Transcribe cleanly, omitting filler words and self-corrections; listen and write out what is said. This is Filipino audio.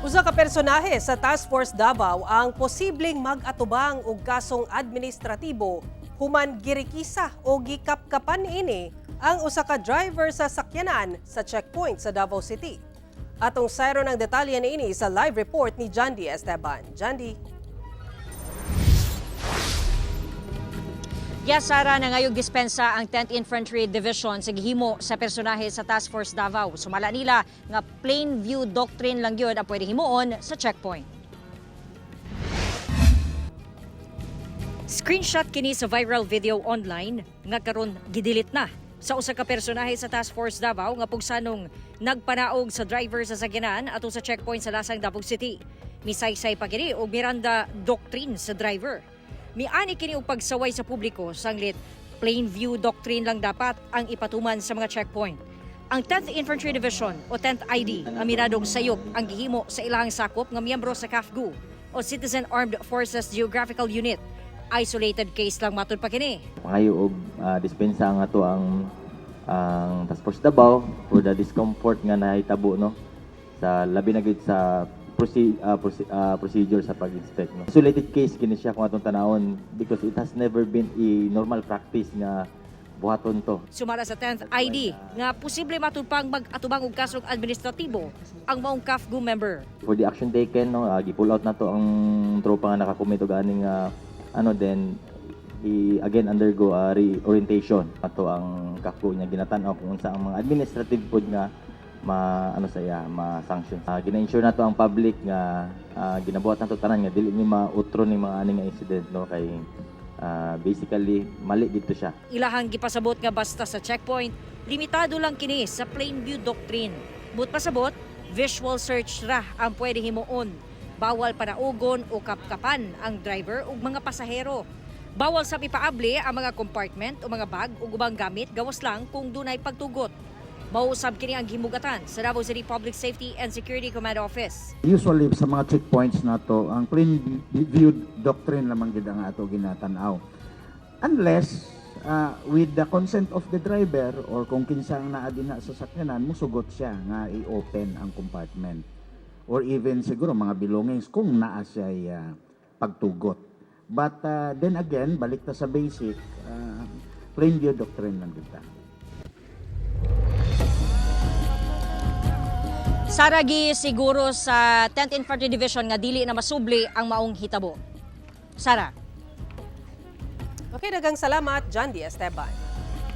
Usa ka personahe sa Task Force Davao ang posibleng mag-atubang og kasong administratibo human girikisa o gikapkapan ini ang usa ka driver sa sakyanan sa checkpoint sa Davao City. Atong sayro ng detalye niini sa live report ni Jandy Esteban. Jandy. Sara, na ngayong dispensa ang 10th Infantry Division sa gihimo sa personahe sa Task Force Davao. Sumala nila nga plain view doctrine lang yun ang pwede himuon sa checkpoint. Screenshot kini sa viral video online nga karon gidilit na sa usa ka personahe sa Task Force Davao nga pugsanong nagpanaog sa driver sa sakyanan ato sa checkpoint sa Lasang Davao City. Misaysay pa kini og Miranda doctrine sa driver. Miani kini og pagsaway sa publiko sanglit plain view doctrine lang dapat ang ipatuman sa mga checkpoint. Ang 10th Infantry Division o 10th ID aminadong sayop ang gihimo sa ilahang sakop nga miyembro sa CAFGU o Citizen Armed Forces Geographical Unit. Isolated case lang matud pa kini. Pangayo og dispensa ang ato ang Task Force Davao for the discomfort nga nahitabo no sa labi na gid sa procedure sa pag-inspect. No? Isolated case kini siya kung atong tanawon because it has never been a normal practice nga buhaton to. Sumara sa 10th ID nga posible matud pang mag-atubang og kasong administratibo ang maong CAFGU member. For the action taken, no, gi-pull out na to ang tropa nga nakakomit og aning then again undergo reorientation ato ang CAFGU niya ginatan-aw kung unsa ang mga administrative pod nga ma-sanction. Gina-ensure nato ang public nga ginabuhat nato tanan nga dili ni mautro ni mga aning incident no kay basically mali dito siya. Ilahang gipasabot nga basta sa checkpoint, limitado lang kini sa plain view doctrine. But pasabot, visual search ra ang pwede himuon. Bawal panaugon o kapkapan ang driver ug mga pasahero. Bawal sa ipaabli ang mga compartment o mga bag o ubang gamit gawas lang kung dunay pagtugot. Mausab kini ang himugatan sa Davao City Public Safety and Security Command Office. Usually sa mga checkpoints na to, ang plain view doctrine lamang gid ang ato ginatanaw. Unless with the consent of the driver or kung kinsa ang naa din na sa sakyanan, musugot siya nga i-open ang compartment. Or even siguro mga belongings kung naa siya pagtugot. But then again, balik ta sa basic, plain view doctrine lang kita. Saragi siguro sa 10th Infantry Division nga dili na masubli ang maong hitabo. Sara. Okay, daghang salamat, Jandy Esteban.